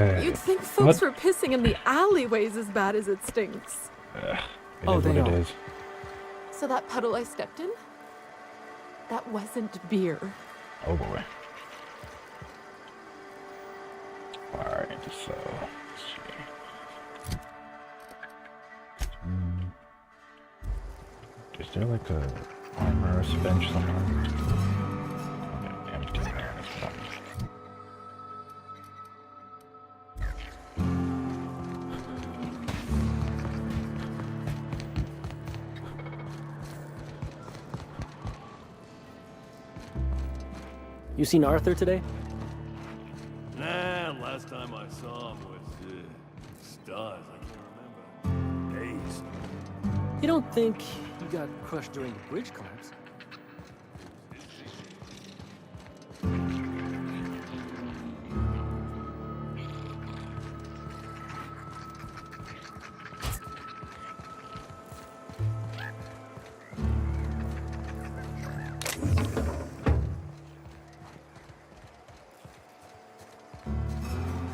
You'd think folks were pissing in the alleyways as bad as it stinks. It Oh, is they what it are. is. So that puddle I stepped in? That wasn't beer. Oh boy. Alright, so let's see. Is there like a armorer's bench somewhere? Okay, empty there as well. You seen Arthur today? Nah, last time I saw him was stars. I can't remember. Days. You don't think he got crushed during the bridge collapse?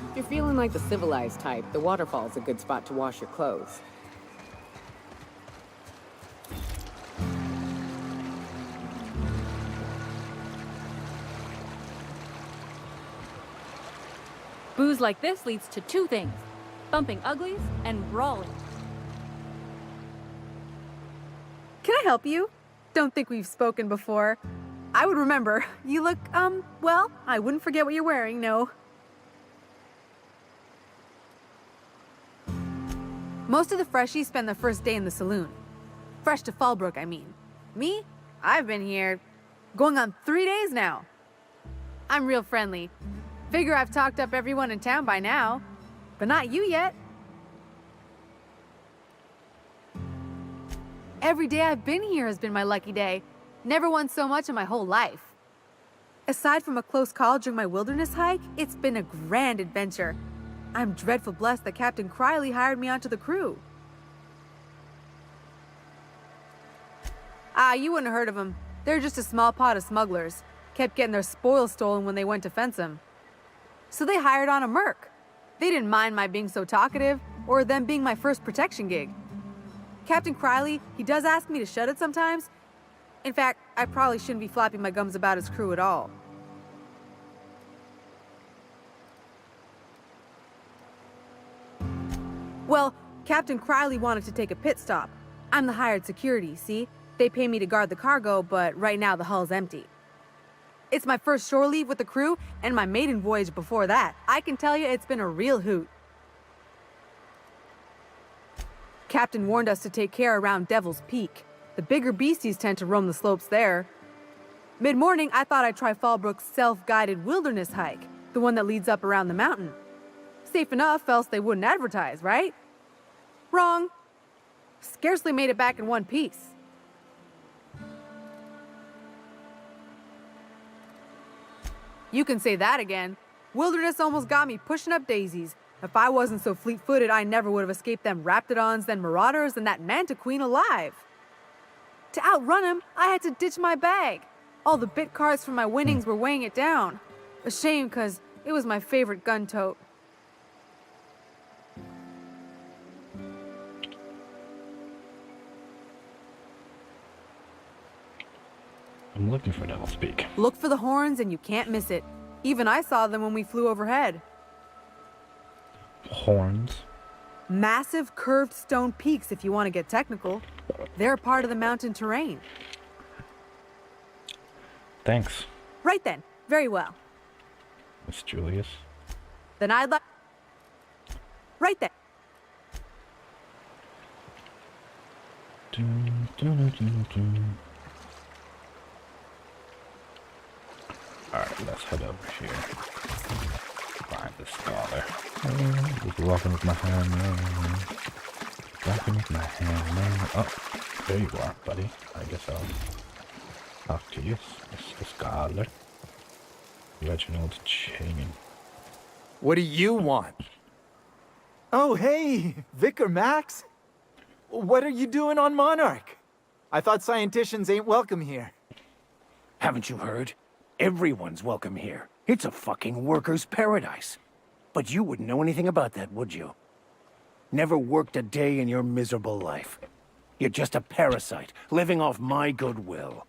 If you're feeling like the civilized type, the waterfall's a good spot to wash your clothes. Booze like this leads to two things: bumping uglies and brawling. Can I help you? Don't think we've spoken before. I would remember. You look, well, I wouldn't forget what you're wearing, no. Most of the freshies spend their first day in the saloon. Fresh to Fallbrook, I mean. Me? I've been here going on 3 days now. I'm real friendly. Figure I've talked up everyone in town by now, but not you yet. Every day I've been here has been my lucky day. Never won so much in my whole life. Aside from a close call during my wilderness hike, it's been a grand adventure. I'm dreadful blessed that Captain Criley hired me onto the crew. Ah, you wouldn't have heard of them. They're just a small pot of smugglers. Kept getting their spoils stolen when they went to fence them. So they hired on a merc. They didn't mind my being so talkative, or them being my first protection gig. Captain Criley, he does ask me to shut it sometimes. In fact, I probably shouldn't be flapping my gums about his crew at all. Well, Captain Criley wanted to take a pit stop. I'm the hired security, see? They pay me to guard the cargo, but right now the hull's empty. It's my first shore leave with the crew, and my maiden voyage before that. I can tell you it's been a real hoot. Captain warned us to take care around Devil's Peak. The bigger beasties tend to roam the slopes there. Mid-morning, I thought I'd try Fallbrook's self-guided wilderness hike, the one that leads up around the mountain. Safe enough, else they wouldn't advertise, right? Wrong. Scarcely made it back in one piece. You can say that again. Wilderness almost got me pushing up daisies. If I wasn't so fleet-footed, I never would have escaped them raptidons, then marauders, and that manta queen alive. To outrun him, I had to ditch my bag. All the bit cards from my winnings were weighing it down. A shame, because it was my favorite gun tote. I'm looking for Devil's Peak. Look for the horns and you can't miss it. Even I saw them when we flew overhead. Horns? Massive curved stone peaks, if you want to get technical. They're part of the mountain terrain. Thanks, Right then. Very well. Miss Julius. Then I'd like... Right then. Dun, dun, dun, dun, dun. Alright, let's head over here. Find the scholar. Just walking with my hammer. Walking with my hammer. Oh, there you are, buddy. I guess I'll talk to you, Mr. Scholar. Reginald Chain. What do you want? Oh, hey, Vicar Max. What are you doing on Monarch? I thought scienticians ain't welcome here. Haven't you heard? Everyone's welcome here. It's a fucking worker's paradise. But you wouldn't know anything about that, would you? Never worked a day in your miserable life. You're just a parasite, living off my goodwill.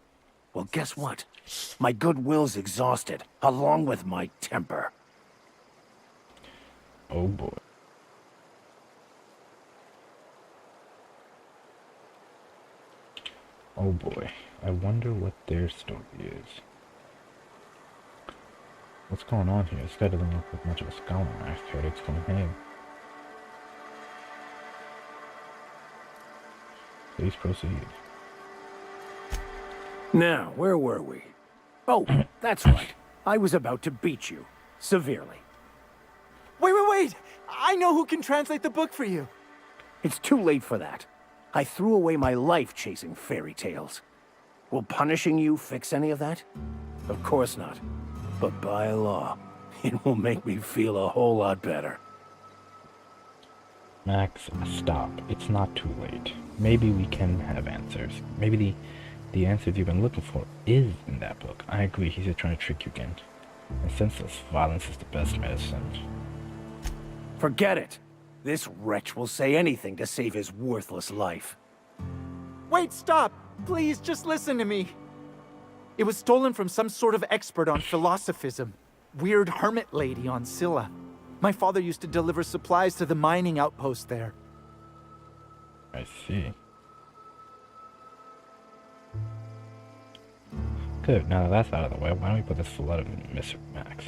Well, guess what? My goodwill's exhausted, along with my temper. Oh boy. Oh boy. I wonder what their story is. What's going on here? This guy doesn't look like much of a scholar. I heard it's from him. Please proceed. Now, where were we? Oh, that's right. I was about to beat you. Severely. Wait! I know who can translate the book for you. It's too late for that. I threw away my life chasing fairy tales. Will punishing you fix any of that? Of course not. But by law, it will make me feel a whole lot better. Max, stop. It's not too late. Maybe we can have answers. Maybe the answers you've been looking for is in that book. I agree, he's just trying to trick you again. And senseless violence is the best medicine. Forget it. This wretch will say anything to save his worthless life. Wait, stop! Please, just listen to me. It was stolen from some sort of expert on philosophism. Weird hermit lady on Scylla. My father used to deliver supplies to the mining outpost there. I see. Good, now that that's out of the way, why don't we put this flood of Mr. Max?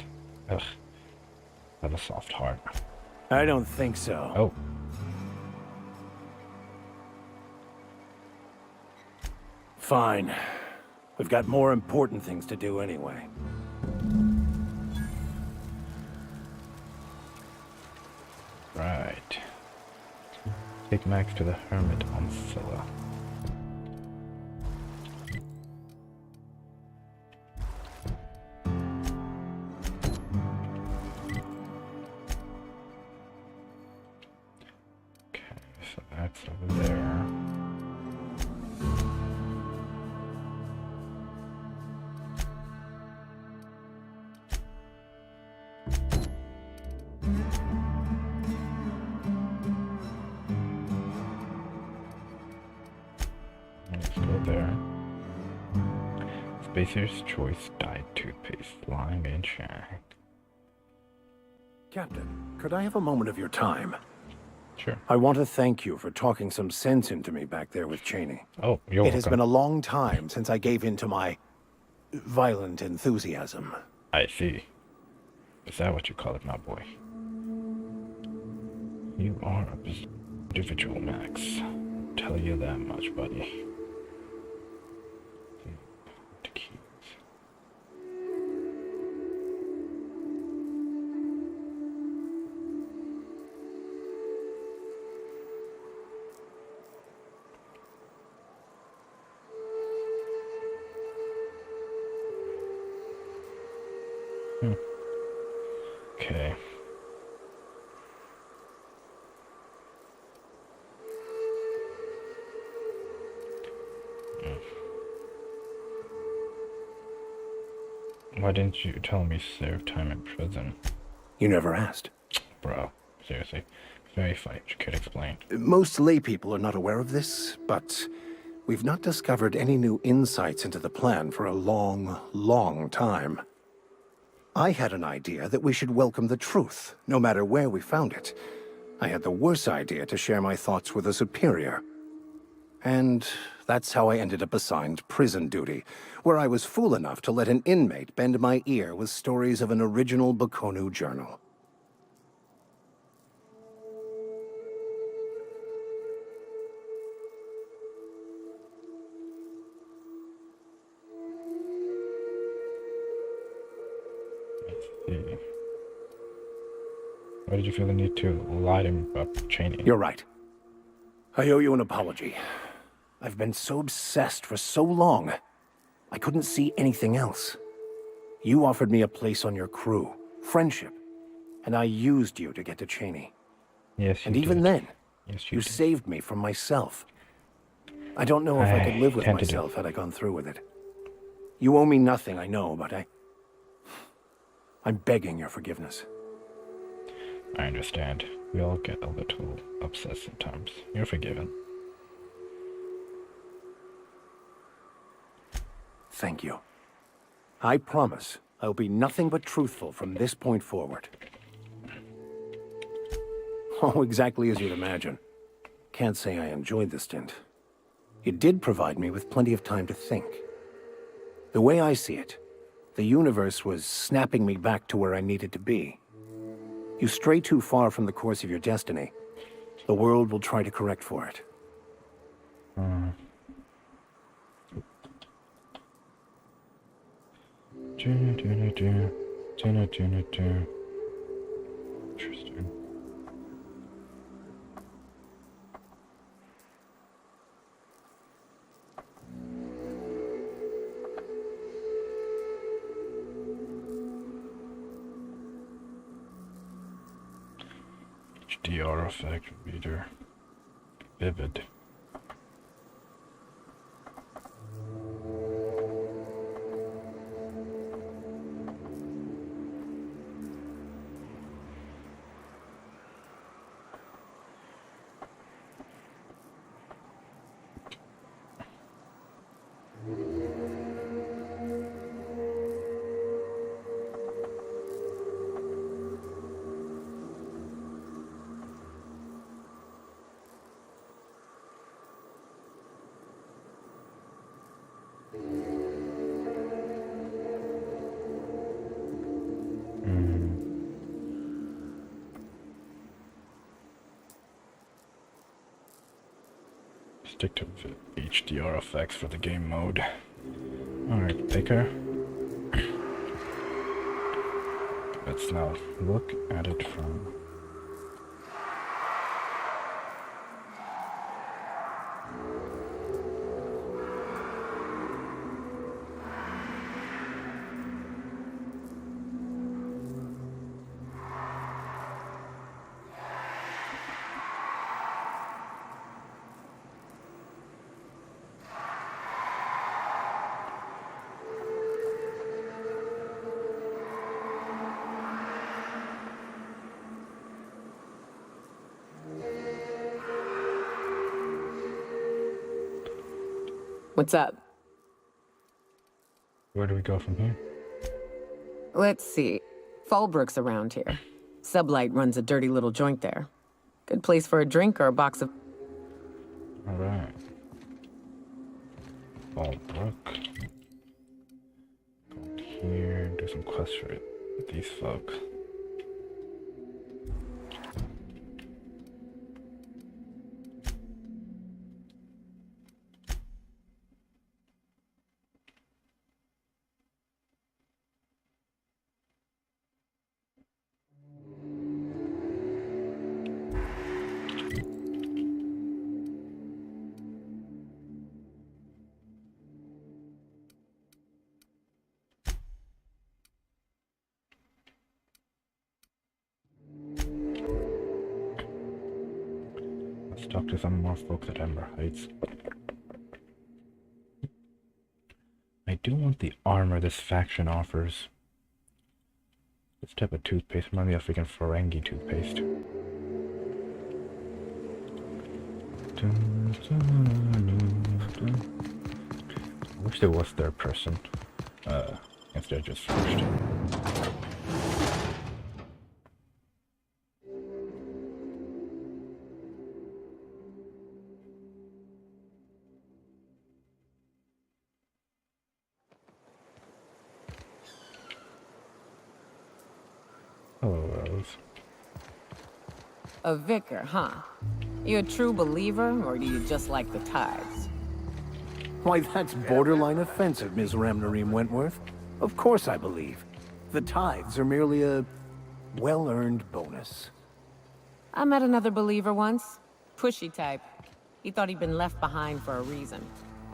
Ugh. I have a soft heart. I don't think so. Oh. Fine. We've got more important things to do anyway. Right. Take Max to the hermit on Scylla. Okay, so that's over there. Let's go there. Spacer's Choice Dyed Toothpaste, Lime and Shine. Captain, could I have a moment of your time? Sure. I want to thank you for talking some sense into me back there with Cheney. Oh, you're It has welcome. been a long time since I gave in to my violent enthusiasm. I see. Is that what you call it, my boy? You are a individual, Max. I'll tell you that much, buddy. The keys. Okay. Why didn't you tell me serve time in prison? You never asked. Bro, seriously. Very funny. You could explain. Most laypeople are not aware of this, but we've not discovered any new insights into the plan for a long, long time. I had an idea that we should welcome the truth, no matter where we found it. I had the worse idea to share my thoughts with a superior. And that's how I ended up assigned prison duty, where I was fool enough to let an inmate bend my ear with stories of an original Baconu journal. Why did you feel the need to lie to him about Cheney? You're right. I owe you an apology. I've been so obsessed for so long, I couldn't see anything else. You offered me a place on your crew, friendship, and I used you to get to Cheney. Yes, you And even did. then, Yes, you did. saved me from myself. I don't know if I could live with tend to do. myself had I gone through with it. You owe me nothing, I know, but I'm begging your forgiveness. I understand. We all get a little upset sometimes. You're forgiven. Thank you. I promise I'll be nothing but truthful from this point forward. Oh, exactly as you'd imagine. Can't say I enjoyed the stint. It did provide me with plenty of time to think. The way I see it, the universe was snapping me back to where I needed to be. You stray too far from the course of your destiny, the world will try to correct for it. Interesting. HDR effect reader. Vivid. Stick to HDR effects for the game mode. Alright, Baker. Let's now look at it from... What's up? Where do we go from here? Let's see. Fallbrook's around here. Sublight runs a dirty little joint there. Good place for a drink or a box of... Alright. Fallbrook. Go here and do some quests for these folks. Talk to some more folks at Ember Heights. I do want the armor this faction offers. This type of toothpaste reminds me of freaking Ferengi toothpaste. I wish there was third person. Instead just first. A vicar, huh? You a true believer, or do you just like the tithes? Why, that's borderline offensive, Ms. Ramnareem Wentworth. Of course I believe. The tithes are merely a well-earned bonus. I met another believer once. Pushy type. He thought he'd been left behind for a reason.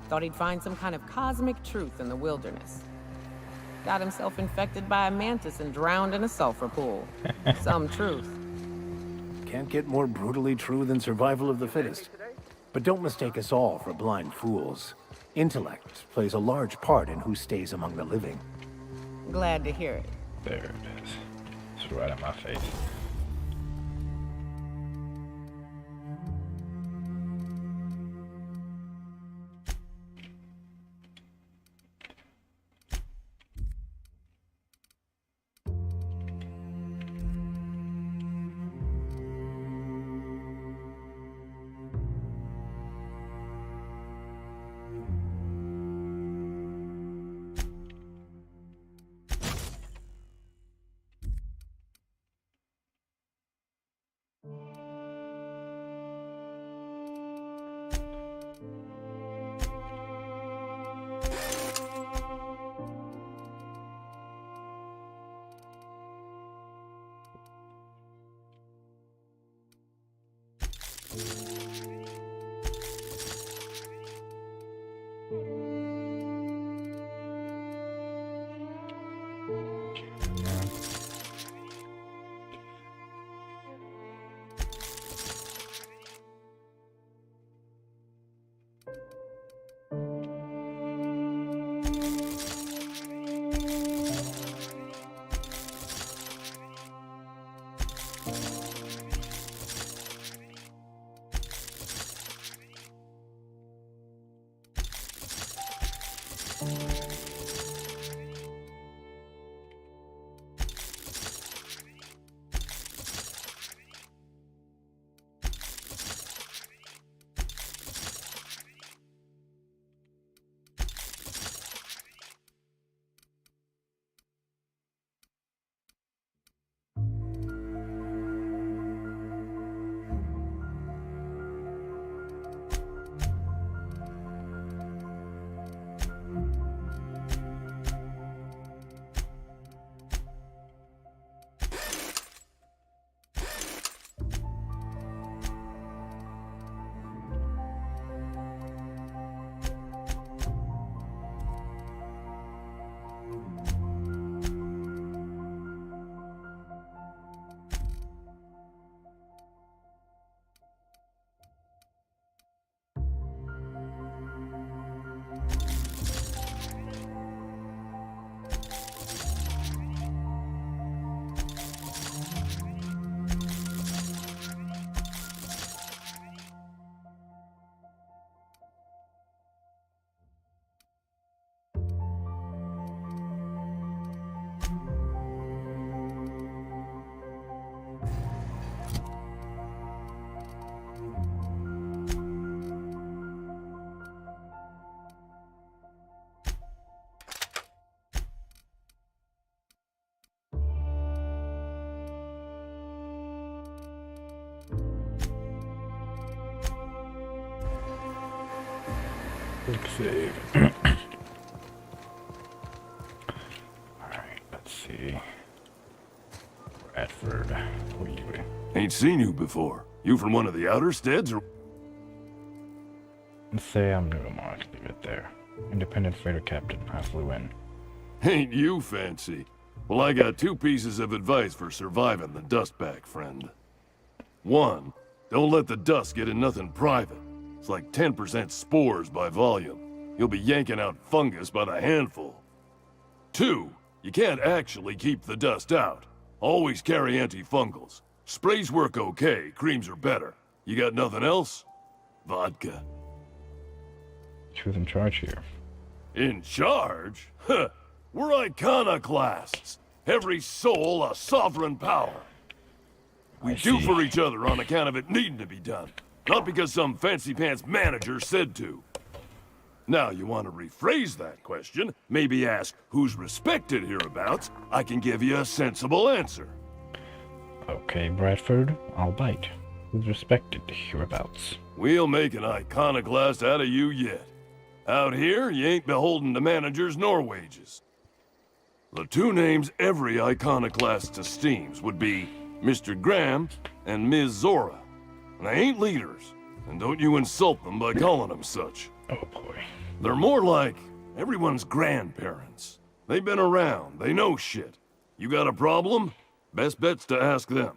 Thought he'd find some kind of cosmic truth in the wilderness. Got himself infected by a mantis and drowned in a sulfur pool. Some truth. Can't get more brutally true than survival of the fittest. But don't mistake us all for blind fools. Intellect plays a large part in who stays among the living. Glad to hear it. There it is. It's right in my face. Quick save. Alright, let's see. Bradford. Who are you? Ain't seen you before. You from one of the outer steads or? Let's say I'm new to Mars. Leave it there. Independent freighter captain. I flew in. Ain't you fancy? Well, I got 2 pieces of advice for surviving the dustbag, friend. 1, don't let the dust get in nothing private. It's like 10% spores by volume. You'll be yanking out fungus by the handful. 2, you can't actually keep the dust out. Always carry antifungals. Sprays work okay, creams are better. You got nothing else? Vodka. Who's in charge here? In charge? Huh. We're iconoclasts. Every soul a sovereign power. We do for each other on account of it needing to be done. Not because some fancy-pants manager said to. Now, you want to rephrase that question, maybe ask who's respected hereabouts, I can give you a sensible answer. Okay, Bradford, I'll bite. Who's respected hereabouts? We'll make an iconoclast out of you yet. Out here, you ain't beholden to managers nor wages. The 2 names every iconoclast esteems would be Mr. Graham and Ms. Zora. And they ain't leaders, and don't you insult them by calling them such. Oh boy. They're more like everyone's grandparents. They've been around, they know shit. You got a problem? Best bet's to ask them.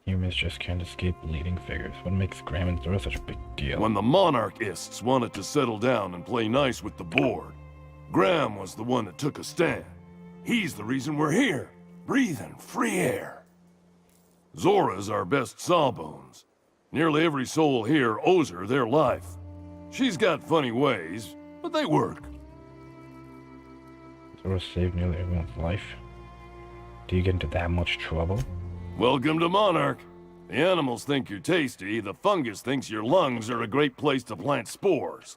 Humans just can't escape leading figures. What makes Graham and Zora such a big deal? When the monarchists wanted to settle down and play nice with the board, Graham was the one that took a stand. He's the reason we're here, breathing free air. Zora's our best sawbones. Nearly every soul here owes her their life. She's got funny ways, but they work. Zora saved nearly everyone's life. Do you get into that much trouble? Welcome to Monarch. The animals think you're tasty, the fungus thinks your lungs are a great place to plant spores.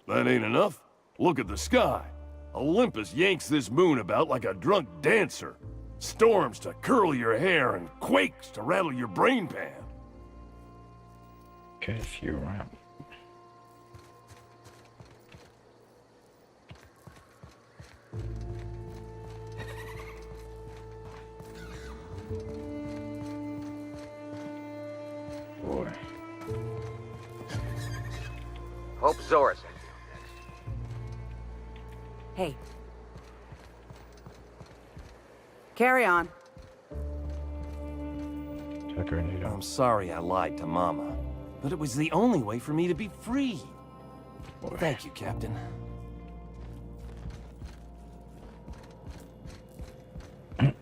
That ain't enough? Look at the sky. Olympus yanks this moon about like a drunk dancer. Storms to curl your hair and quakes to rattle your brain pan. Okay, see you around. Boy. Hope Zora's in. Hey. Carry on. Checker and I'm sorry I lied to Mama, but it was the only way for me to be free. Boy. Thank you, Captain. Don't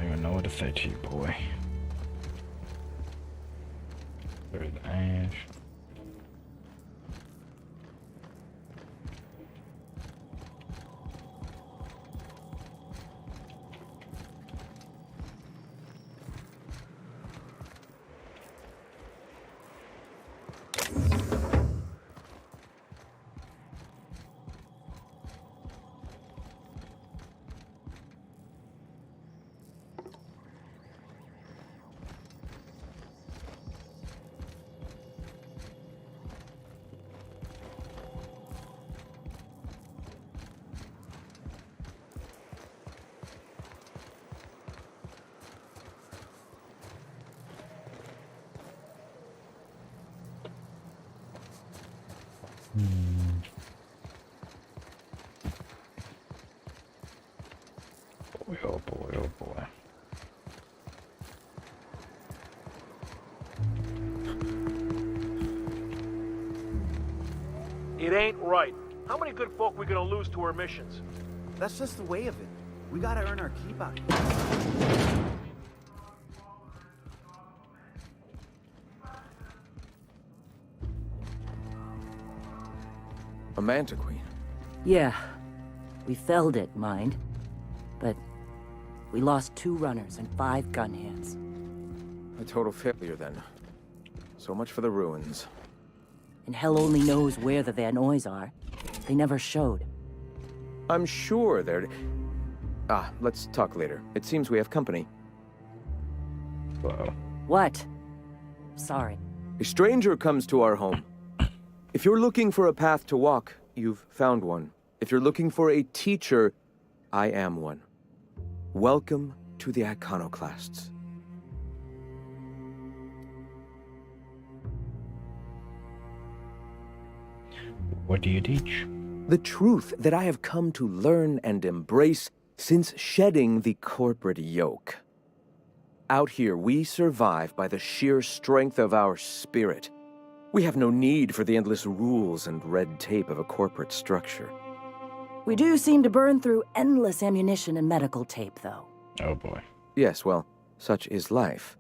even know what to say to you, boy. There's Ash. Boy, oh boy, oh boy. It ain't right. How many good folk we gonna lose to our missions? That's just the way of it. We gotta earn our keep out here. A Manta Queen. Yeah. We felled it, mind. But we lost 2 runners and 5 gun hands. A total failure, then. So much for the ruins. And hell only knows where the Vanoys are. They never showed. I'm sure they're... let's talk later. It seems we have company. Uh-oh. What? Sorry. A stranger comes to our home. If you're looking for a path to walk, you've found one. If you're looking for a teacher, I am one. Welcome to the Iconoclasts. What do you teach? The truth that I have come to learn and embrace since shedding the corporate yoke. Out here, we survive by the sheer strength of our spirit. We have no need for the endless rules and red tape of a corporate structure. We do seem to burn through endless ammunition and medical tape, though. Oh boy. Yes, well, such is life.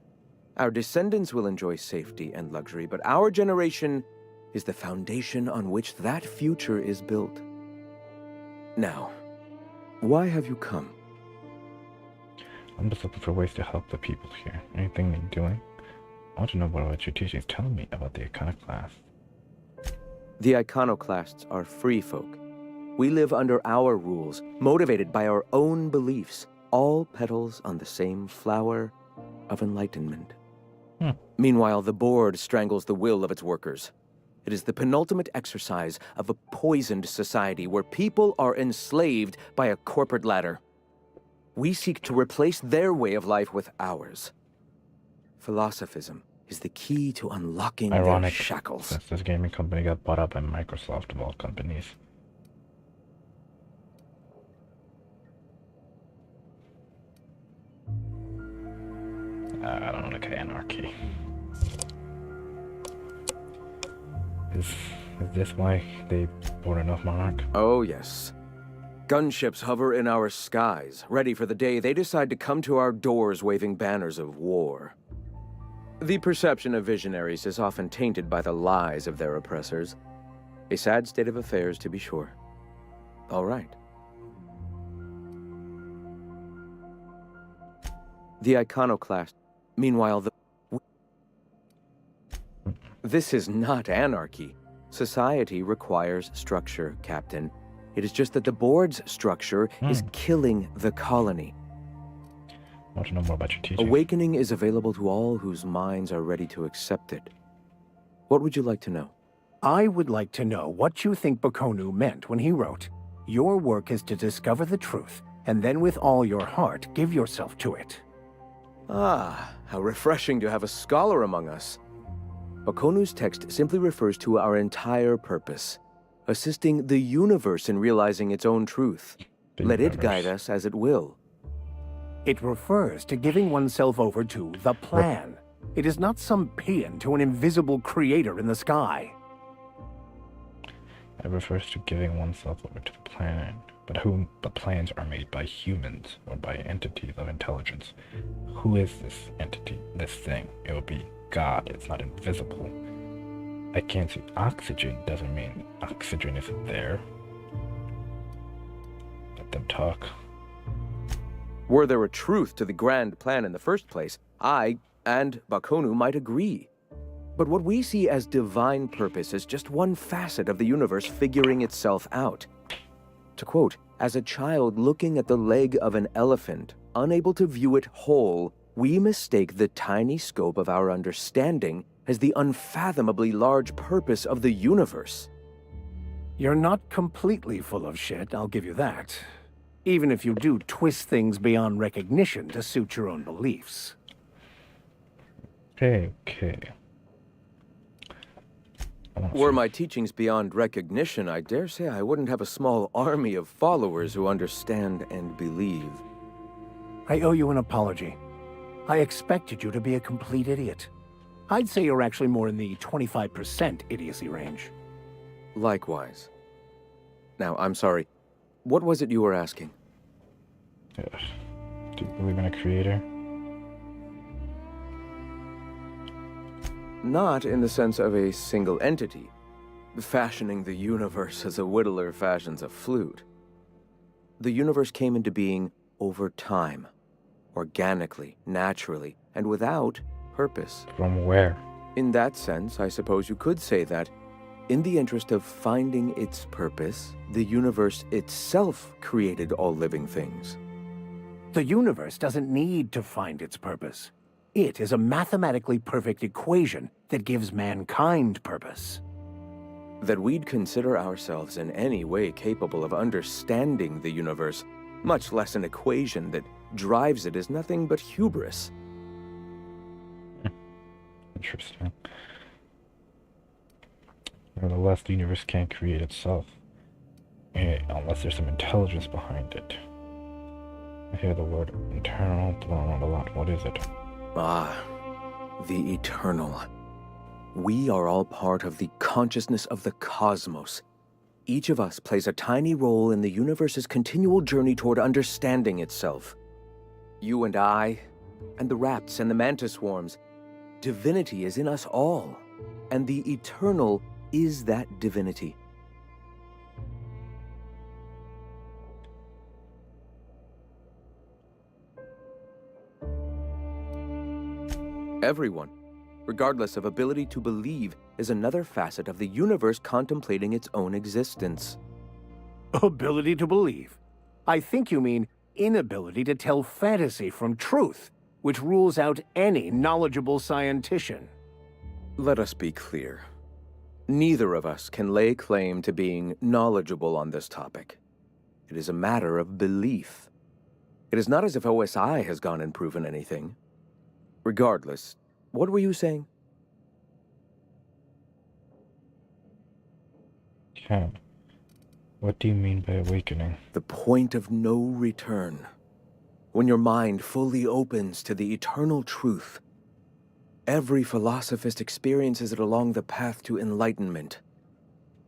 Our descendants will enjoy safety and luxury, but our generation is the foundation on which that future is built. Now, why have you come? I'm just looking for ways to help the people here. Anything you're doing? I want to know more about your teachings. Tell me about the Iconoclast. The Iconoclasts are free folk. We live under our rules, motivated by our own beliefs, all petals on the same flower of enlightenment. Meanwhile, the board strangles the will of its workers. It is the penultimate exercise of a poisoned society where people are enslaved by a corporate ladder. We seek to replace their way of life with ours. Philosophism is the key to unlocking their shackles. Since this gaming company got bought up by Microsoft of all companies. I don't like anarchy. Is this why they bought enough Monarch? Oh, yes. Gunships hover in our skies, ready for the day they decide to come to our doors waving banners of war. The perception of visionaries is often tainted by the lies of their oppressors. A sad state of affairs, to be sure. All right. The Iconoclast. Meanwhile, This is not anarchy. Society requires structure, Captain. It is just that the board's structure is killing the colony. I want to know more about your teaching. Awakening is available to all whose minds are ready to accept it. What would you like to know? I would like to know what you think Bakonu meant when he wrote, "Your work is to discover the truth, and then with all your heart give yourself to it." Ah, how refreshing to have a scholar among us. Bakonu's text simply refers to our entire purpose, assisting the universe in realizing its own truth. Let it guide us as it will. It refers to giving oneself over to the plan. It is not some paean to an invisible creator in the sky. It refers to giving oneself over to the plan, but plans are made by humans or by entities of intelligence. Who is this entity, this thing? It will be God. It's not invisible. I can't see oxygen doesn't mean oxygen isn't there. Let them talk. Were there a truth to the grand plan in the first place, I and Bakonu might agree. But what we see as divine purpose is just one facet of the universe figuring itself out. To quote, as a child looking at the leg of an elephant, unable to view it whole, we mistake the tiny scope of our understanding as the unfathomably large purpose of the universe. You're not completely full of shit, I'll give you that. Even if you do twist things beyond recognition to suit your own beliefs. Okay. Were my teachings beyond recognition, I dare say I wouldn't have a small army of followers who understand and believe. I owe you an apology. I expected you to be a complete idiot. I'd say you're actually more in the 25% idiocy range. Likewise. Now, I'm sorry. What was it you were asking? Yes. Do you believe in a creator? Not in the sense of a single entity, fashioning the universe as a whittler fashions a flute. The universe came into being over time, organically, naturally, and without purpose. From where? In that sense, I suppose you could say that, in the interest of finding its purpose, the universe itself created all living things. The universe doesn't need to find its purpose. It is a mathematically perfect equation that gives mankind purpose. That we'd consider ourselves in any way capable of understanding the universe, much less an equation that drives it, is nothing but hubris. Interesting. Nevertheless, the universe can't create itself, unless there's some intelligence behind it. I hear the word internal thrown around a lot. What is it? Ah, the eternal. We are all part of the consciousness of the cosmos. Each of us plays a tiny role in the universe's continual journey toward understanding itself. You and I, and the rats and the mantis swarms. Divinity is in us all, and the eternal is that divinity. Everyone, regardless of ability to believe, is another facet of the universe contemplating its own existence. Ability to believe? I think you mean inability to tell fantasy from truth, which rules out any knowledgeable scientician. Let us be clear. Neither of us can lay claim to being knowledgeable on this topic. It is a matter of belief. It is not as if OSI has gone and proven anything. Regardless, what were you saying? Ken, what do you mean by awakening? The point of no return. When your mind fully opens to the eternal truth. Every philosophist experiences it along the path to enlightenment.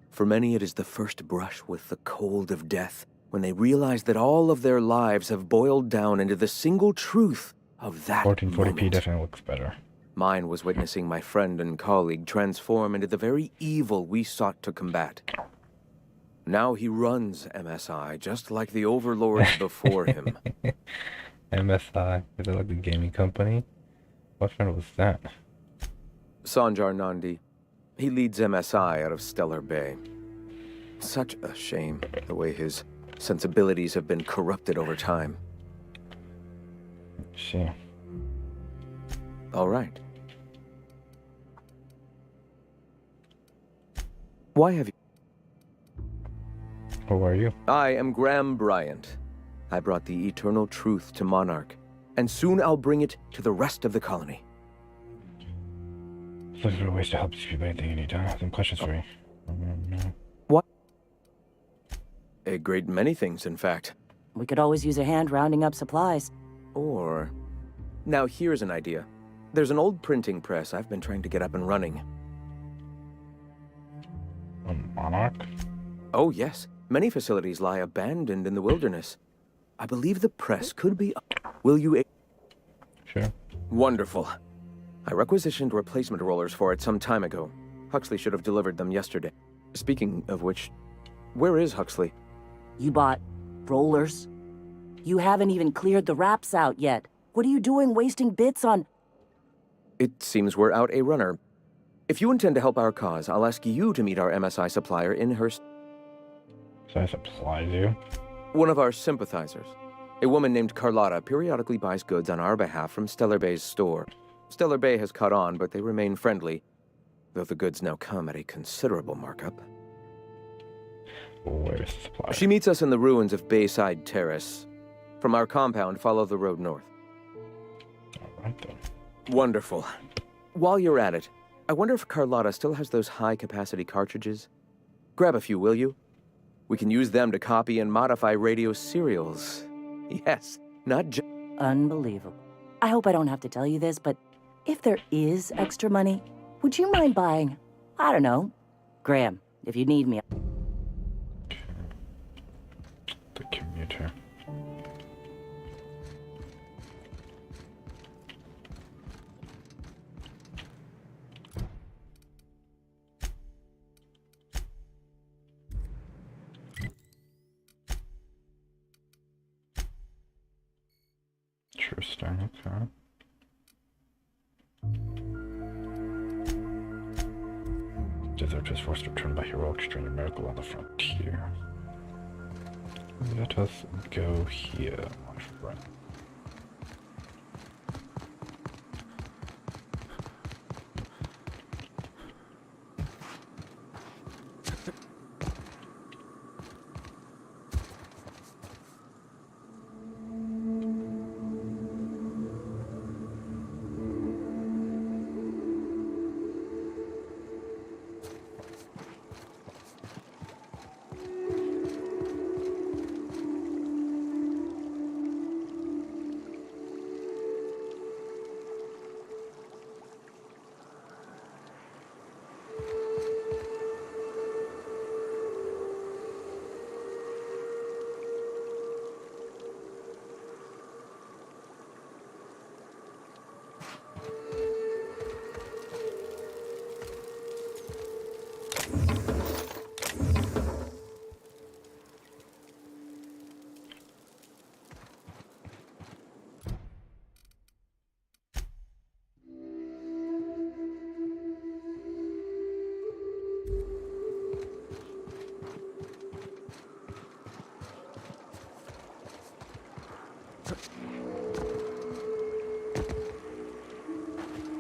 For many, it is the first brush with the cold of death, when they realize that all of their lives have boiled down into the single truth of that 1440p moment. definitely looks better. Mine was witnessing my friend and colleague transform into the very evil we sought to combat. Now he runs MSI just like the overlords before him. MSI? Is it like the gaming company? What friend was that? Sanjar Nandi. He leads MSI out of Stellar Bay. Such a shame, the way his sensibilities have been corrupted over time. Shame. All right. Why have you... Who are you? I am Graham Bryant. I brought the eternal truth to Monarch, and soon I'll bring it to the rest of the colony. Looking for ways to help you about anything you need. Some questions for you. No. What? A great many things, in fact. We could always use a hand rounding up supplies. Or... Now here's an idea. There's an old printing press I've been trying to get up and running. A monarch? Oh, yes. Many facilities lie abandoned in the wilderness. I believe the press could be... Will you... Sure. Wonderful. I requisitioned replacement rollers for it some time ago. Huxley should have delivered them yesterday. Speaking of which, where is Huxley? You bought rollers? You haven't even cleared the wraps out yet. What are you doing wasting bits on... It seems we're out a runner. If you intend to help our cause, I'll ask you to meet our MSI supplier in her... So I supplies you? One of our sympathizers. A woman named Carlotta periodically buys goods on our behalf from Stellar Bay's store. Stellar Bay has caught on, but they remain friendly, though the goods now come at a considerable markup. Where's the supplier? She meets us in the ruins of Bayside Terrace. From our compound, follow the road north. Alright then. Wonderful. While you're at it, I wonder if Carlotta still has those high-capacity cartridges? Grab a few, will you? We can use them to copy and modify radio serials. Yes, not just... Unbelievable. I hope I don't have to tell you this, but if there is extra money, would you mind buying, I don't know, Graham, if you need me. The commuter. Interesting, okay. Desert was forced to return by heroic during a miracle on the frontier. Let us go here, my friend.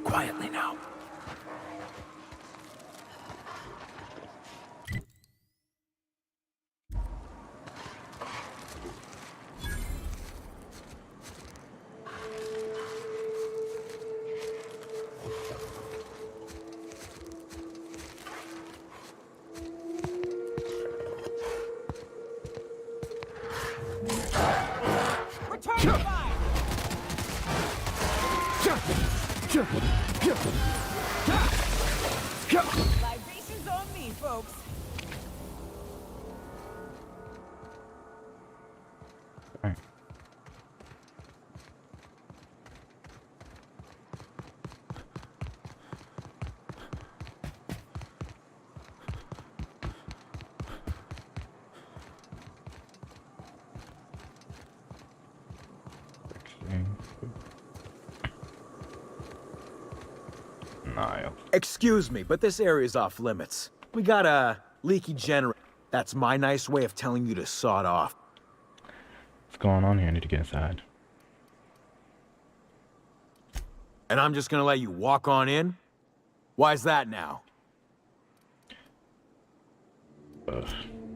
Quietly now. Return fire! Libations on me, folks. Right. Nile. Excuse me, but this area's off limits. We got a leaky generator. That's my nice way of telling you to sod off. What's going on here? I need to get inside. And I'm just gonna let you walk on in? Why's that now?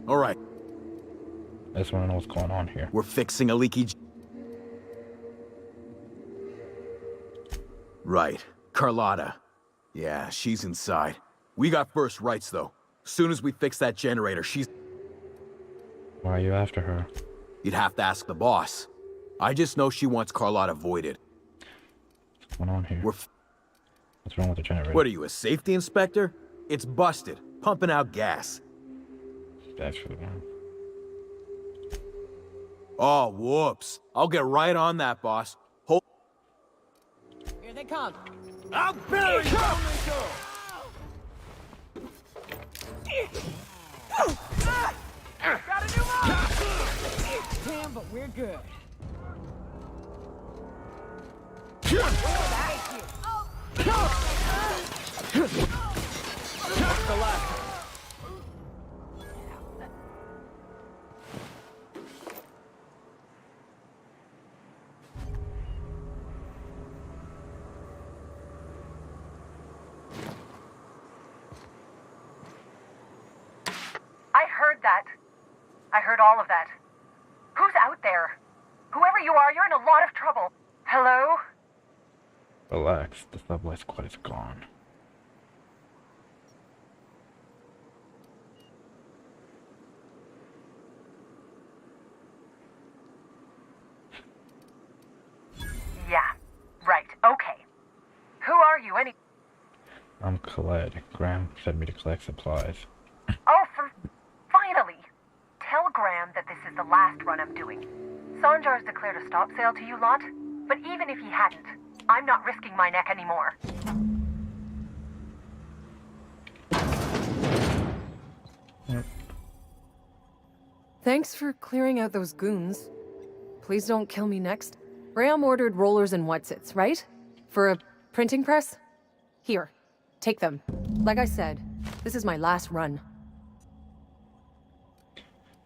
All right. I just want to know what's going on here. We're fixing a leaky... Right. Carlotta. Yeah, she's inside. We got first rights, though. Soon as we fix that generator, she's... Why are you after her? You'd have to ask the boss. I just know she wants Carlotta voided. What's going on here? What's wrong with the generator? What are you, a safety inspector? It's busted, pumping out gas. That's for the one. Oh, whoops. I'll get right on that, boss. Here they come. I'll bury you! Got a new mark! Damn, but we're good. The last. I heard that. I heard all of that. Who's out there? Whoever you are, you're in a lot of trouble. Hello? Relax, the subway squad is gone. Yeah, right, okay. Who are you, I'm Khaled. Graham sent me to collect supplies. Oh, finally! Tell Graham that this is the last run I'm doing. Sanjar's declared a stop sale to you lot, but even if he hadn't, I'm not risking my neck anymore. Thanks for clearing out those goons. Please don't kill me next. Graham ordered rollers and whatsits, right? For a printing press? Here, take them. Like I said, this is my last run.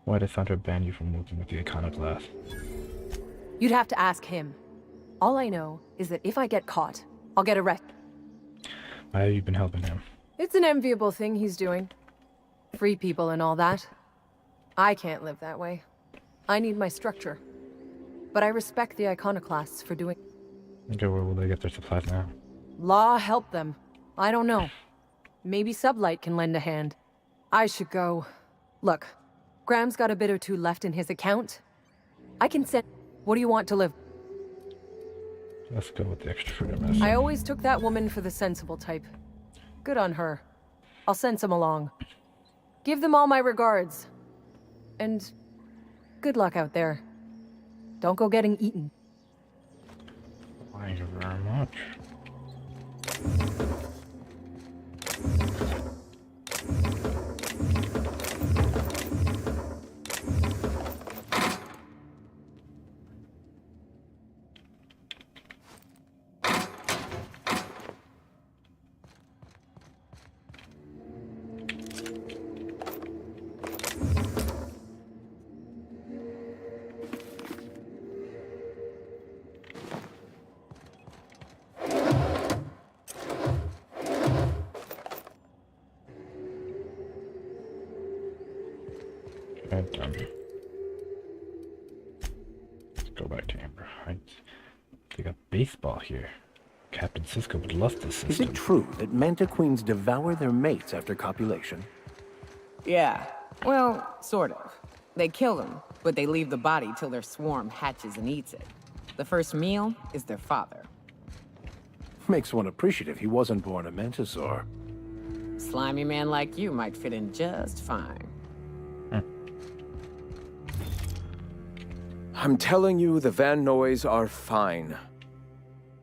Why did Sandra ban you from working with the Iconoclast? You'd have to ask him. All I know is that if I get caught, I'll get arrested. Why have you been helping him? It's an enviable thing he's doing. Free people and all that. I can't live that way. I need my structure. But I respect the Iconoclasts for doing... Okay, where will they get their supplies now? Law help them. I don't know. Maybe Sublight can lend a hand. I should go. Look, Graham's got a bit or two left in his account. I can send... What do you want to live? Let's go with the extra food I'm missing. I always took that woman for the sensible type. Good on her. I'll send some along. Give them all my regards. And good luck out there. Don't go getting eaten. Thank you very much. Let's go back to Amber Heights. They got baseball here. Captain Sisko would love this system. Is it true that manta queens devour their mates after copulation? Yeah, well, sort of. They kill them, but they leave the body till their swarm hatches and eats it. The first meal is their father. Makes one appreciative he wasn't born a mantisaur. Slimy man like you might fit in just fine. I'm telling you, the Van Noys are fine.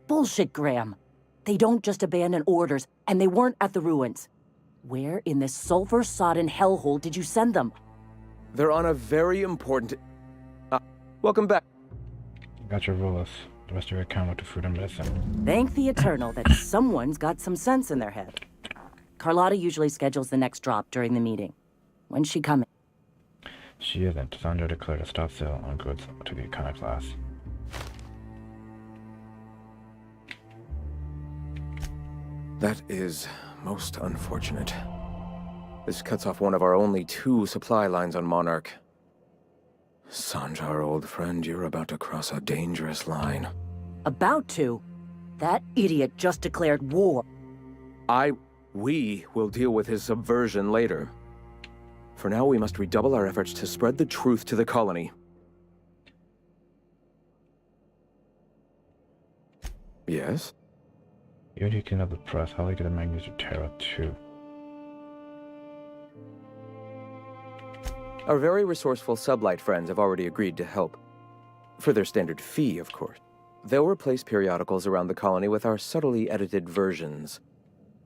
Bullshit, Graham. They don't just abandon orders, and they weren't at the ruins. Where in this sulfur-sodden hellhole did you send them? They're on a very important... welcome back. Got your rollers. The rest of your account went to food and medicine. Thank the Eternal that someone's got some sense in their head. Carlotta usually schedules the next drop during the meeting. When's she coming? She isn't. Sandra declared a stop sale on goods to the Iconoclast. That is most unfortunate. This cuts off one of our only 2 supply lines on Monarch. Sanjar, old friend, you're about to cross a dangerous line. About to? That idiot just declared war. We will deal with his subversion later. For now, we must redouble our efforts to spread the truth to the colony. Yes? You can have the press. How are you gonna manage your Terra 2? Our very resourceful sublight friends have already agreed to help. For their standard fee, of course. They'll replace periodicals around the colony with our subtly edited versions.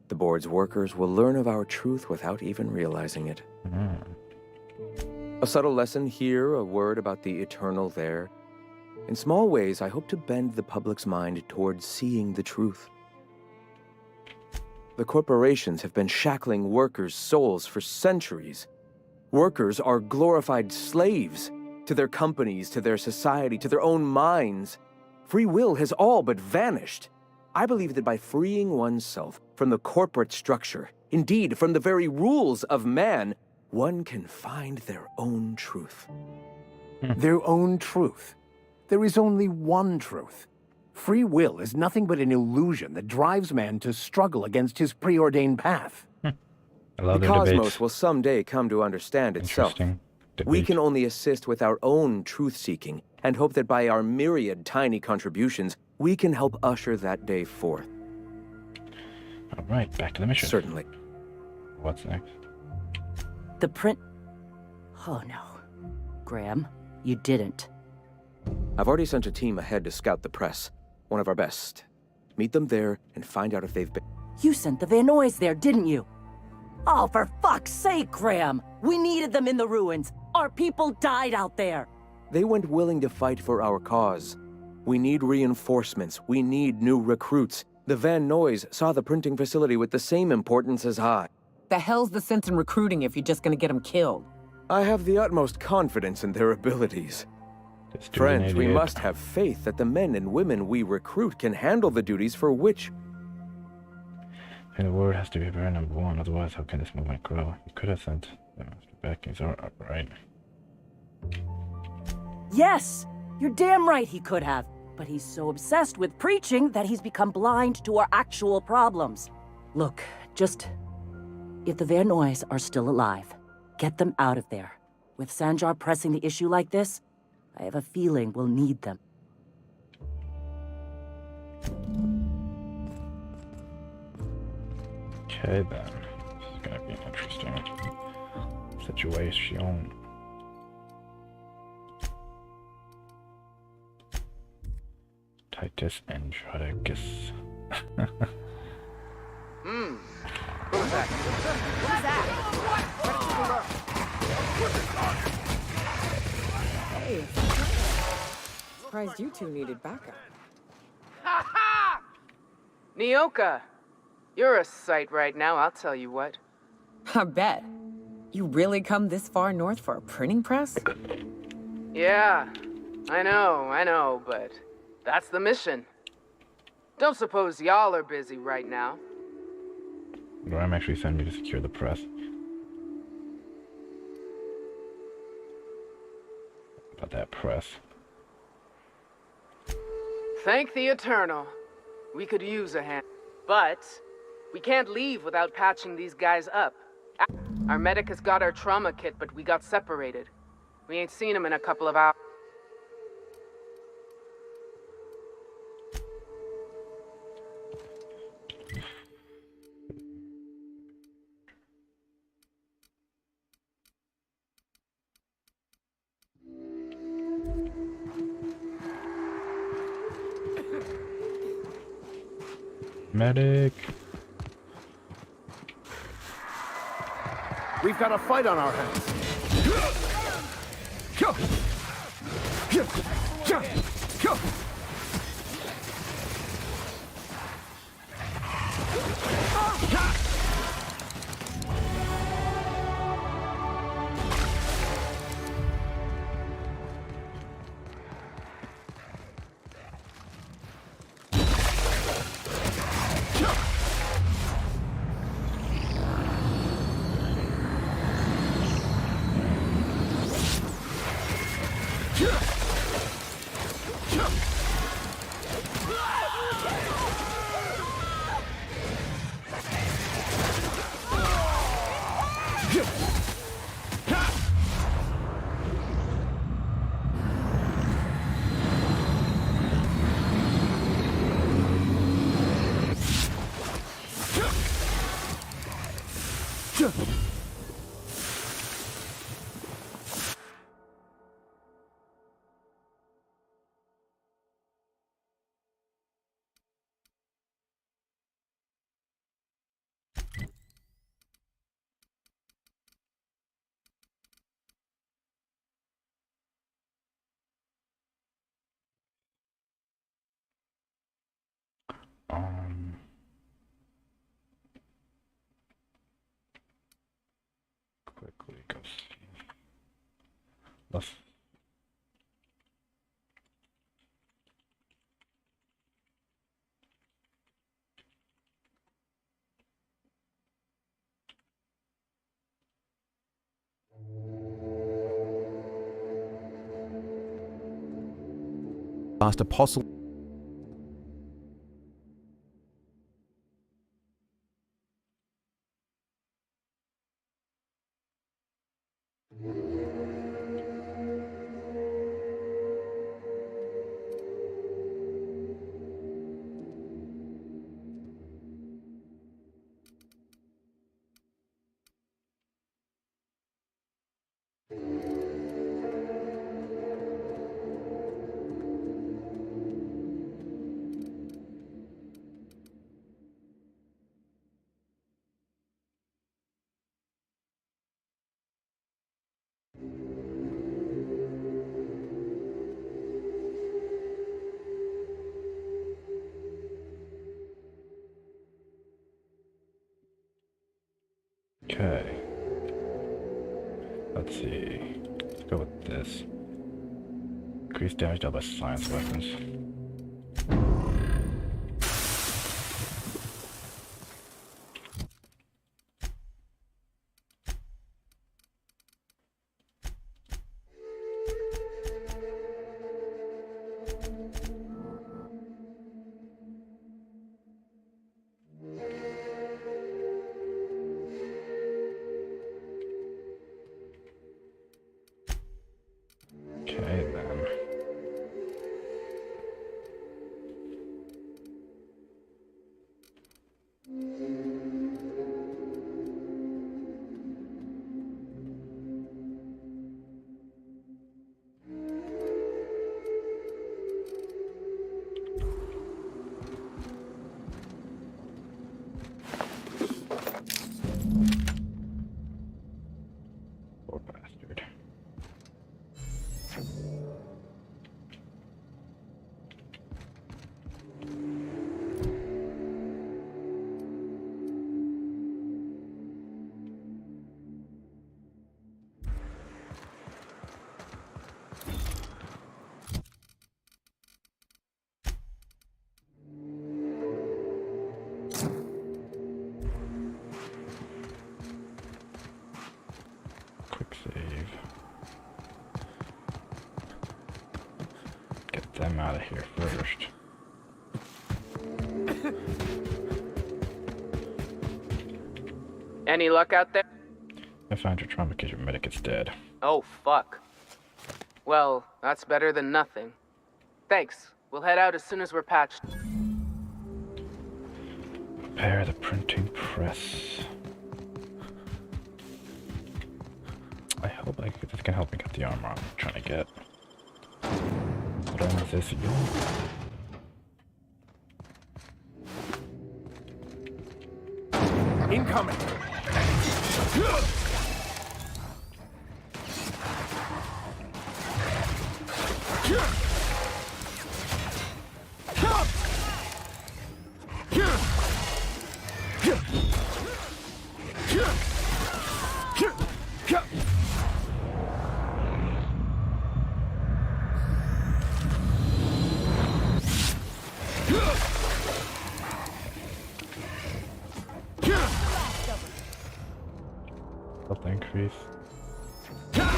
The board's workers will learn of our truth without even realizing it. A subtle lesson here, a word about the eternal there. In small ways, I hope to bend the public's mind towards seeing the truth. The corporations have been shackling workers' souls for centuries. Workers are glorified slaves to their companies, to their society, to their own minds. Free will has all but vanished. I believe that by freeing oneself from the corporate structure, indeed from the very rules of man, one can find their own truth. Their own truth? There is only one truth. Free will is nothing but an illusion that drives man to struggle against his preordained path. The cosmos will someday come to understand itself. We can only assist with our own truth-seeking and hope that by our myriad tiny contributions, we can help usher that day forth. All right, back to the mission. Certainly. What's next? The print... Oh no. Graham, you didn't. I've already sent a team ahead to scout the press. One of our best. Meet them there and find out if they've been... You sent the Van Noys there, didn't you? Oh, for fuck's sake, Graham! We needed them in the ruins. Our people died out there. They went willing to fight for our cause. We need reinforcements. We need new recruits. The Van Noys saw the printing facility with the same importance as I. The hell's the sense in recruiting if you're just gonna get them killed? I have the utmost confidence in their abilities. Friends, we must have faith that the men and women we recruit can handle the duties for which... And the word has to be very number one, otherwise how can this movement grow? You could have sent them backings up, right? Yes! You're damn right he could have. But he's so obsessed with preaching that he's become blind to our actual problems. Look, just... If the Van Noys are still alive, get them out of there. With Sanjar pressing the issue like this, I have a feeling we'll need them. Okay then, this is gonna be an interesting situation. Titus Andronicus. Who's that? Who's that? Hey. Surprised you two needed backup. Ha ha! Nyoka, you're a sight right now, I'll tell you what. I bet. You really come this far north for a printing press? Yeah, I know, but that's the mission. Don't suppose y'all are busy right now. Graham actually sent me to secure the press. About that press. Thank the Eternal. We could use a hand. But we can't leave without patching these guys up. Our medic has got our trauma kit, but we got separated. We ain't seen him in a couple of hours. Medic. We've got a fight on our hands. Quickly go see. Let's. Last apostle. Okay. Let's see. Let's go with this. Increased damage dealt by science weapons. Okay, then. Poor bastard. Quick save. Get them out of here first. Any luck out there? I found your trauma kit, your medic is dead. Oh, fuck. Well, that's better than nothing. Thanks. We'll head out as soon as we're patched. Repair the printing press. I hope this can help me get the armor I'm trying to get. What armor is this? Incoming! Health increase. Thank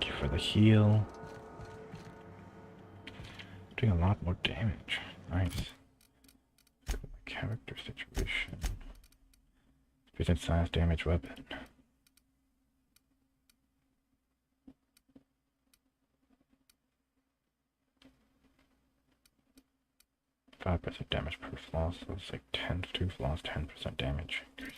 you for the heal. Doing a lot more damage. Nice. Look at my character situation. Decent size damage weapon. 5% damage per floss, so it's like 10 to 2 floss, 10% damage increase.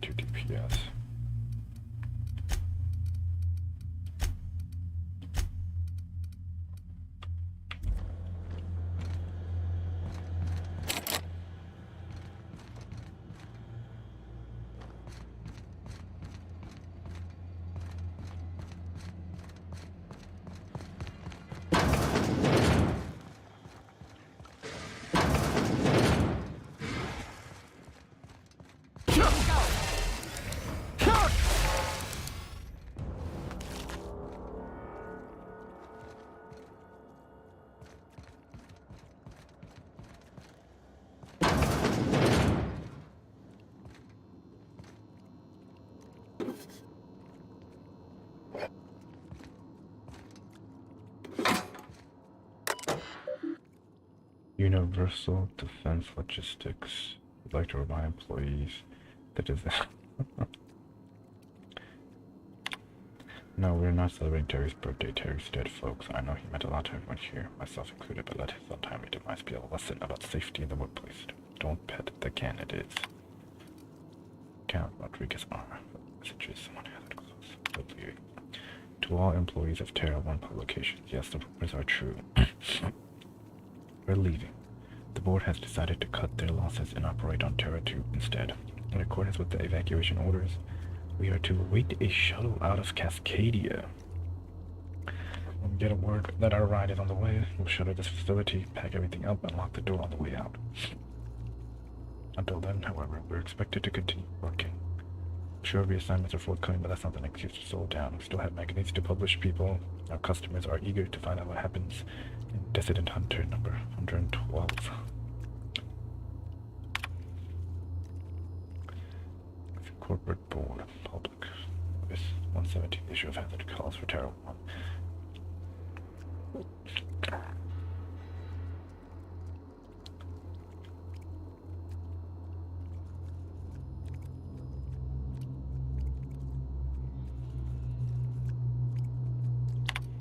Two DPS. Universal Defense Logistics would like to remind employees that is No, we're not celebrating Terry's birthday. Terry's dead, folks. I know he meant a lot to everyone here, myself included, but let his untimely demise be a lesson about safety in the workplace. Don't pet the candidates. Count Rodriguez R. Messages, someone has it close. To all employees of Terra 1 publications, yes, the rumors are true. We're leaving. The board has decided to cut their losses and operate on Terra 2 instead. In accordance with the evacuation orders, we are to await a shuttle out of Cascadia. When we get a word that our ride is on the way, we'll shutter this facility, pack everything up, and lock the door on the way out. Until then, however, we're expected to continue working. I'm sure reassignments are forthcoming, but that's not an excuse to slow down. We still have magazines to publish. People, our customers, are eager to find out what happens in Dissident Hunter number 112. Corporate board, public. This 117 issue of Hazard calls for Terra 1.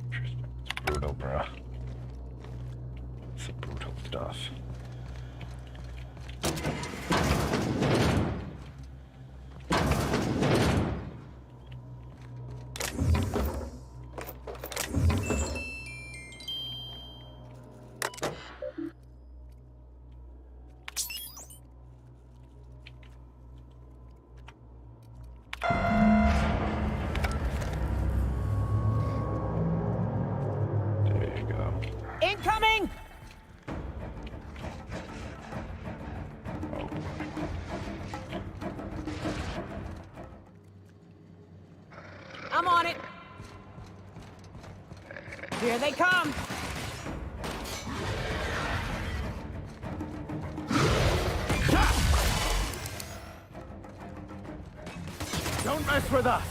Interesting. It's brutal, bruh. It's some brutal stuff. Incoming! I'm on it. Here they come. Don't mess with us!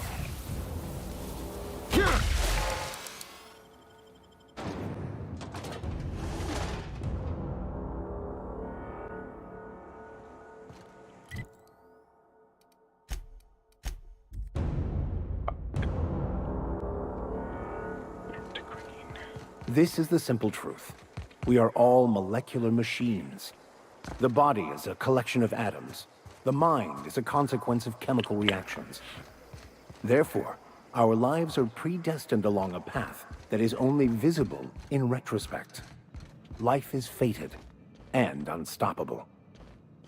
This is the simple truth. We are all molecular machines. The body is a collection of atoms. The mind is a consequence of chemical reactions. Therefore, our lives are predestined along a path that is only visible in retrospect. Life is fated and unstoppable.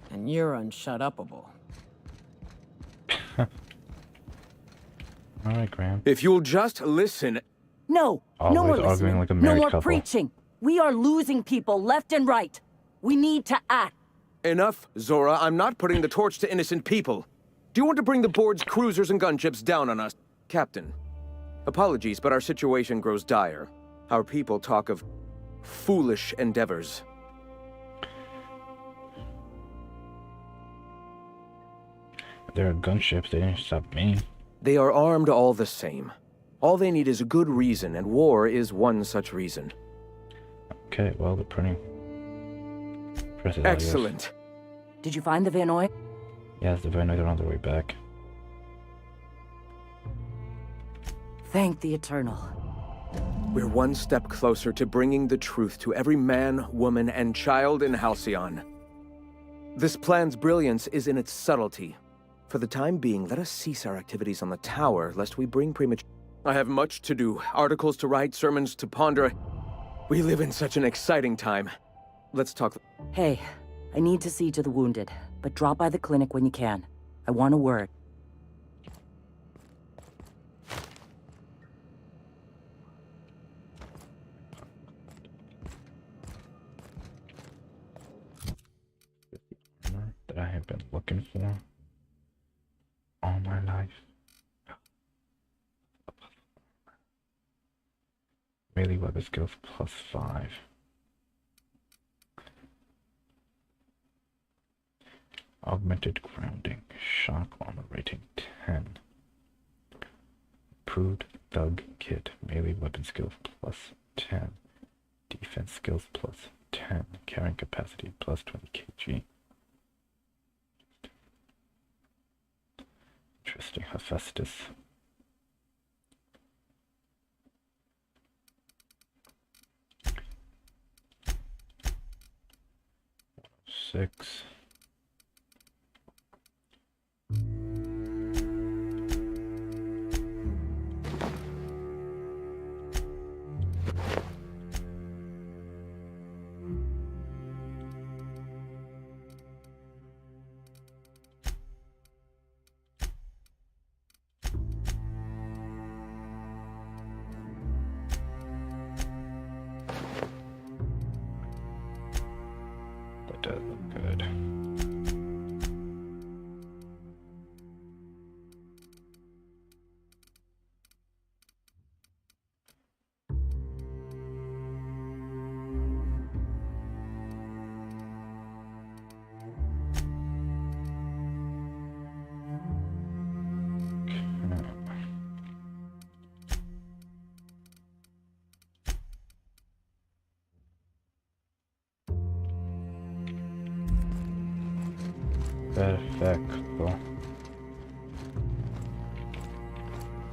And you're unshut-upable. Alright, Graham. If you'll just listen... No, Always no more arguing listening. like a No married more couple. preaching. We are losing people left and right. We need to act. Enough, Zora. I'm not putting the torch to innocent people. Do you want to bring the board's cruisers and gunships down on us? Captain, apologies, but our situation grows dire. Our people talk of foolish endeavors. They're gunships, they didn't stop me. They are armed all the same. All they need is a good reason, and war is one such reason. Okay, well, they're printing. Excellent. Did you find the Vanoy? Yes, the Vanoy are on their way back. Thank the Eternal. We're one step closer to bringing the truth to every man, woman, and child in Halcyon. This plan's brilliance is in its subtlety. For the time being, let us cease our activities on the tower, lest we bring premature... I have much to do, articles to write, sermons to ponder. We live in such an exciting time. Let's talk... Hey, I need to see to the wounded, but drop by the clinic when you can. I want a word. That I have been looking for all my life. Melee weapon skills +5. Augmented grounding. Shock armor rating 10. Improved thug kit. Melee weapon skills +10. Defense skills +10. Carrying capacity +20 kg. Interesting. Hephaestus. Six. That does look good. Perfecto.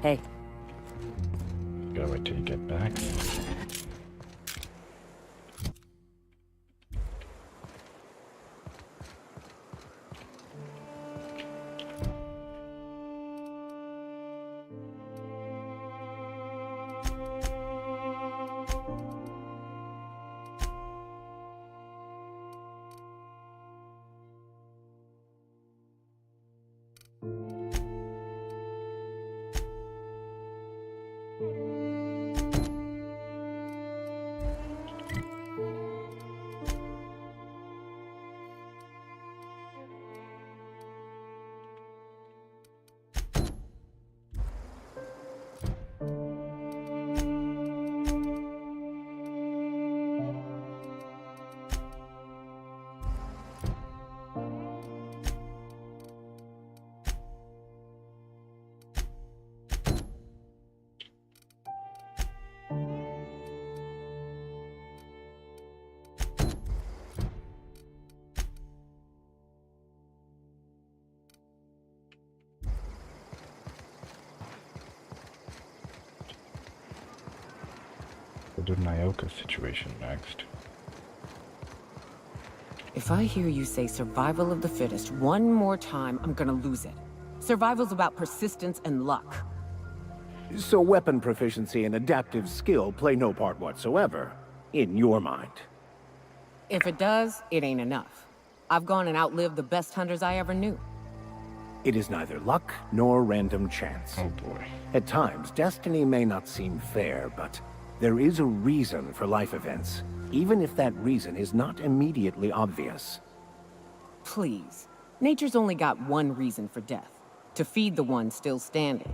Hey. Gotta wait till you get back. We'll do Nyoka's situation next. If I hear you say survival of the fittest one more time, I'm gonna lose it. Survival's about persistence and luck. So weapon proficiency and adaptive skill play no part whatsoever, in your mind? If it does, it ain't enough. I've gone and outlived the best hunters I ever knew. It is neither luck nor random chance. Oh boy. At times, destiny may not seem fair, but there is a reason for life events, even if that reason is not immediately obvious. Please. Nature's only got one reason for death. To feed the one still standing.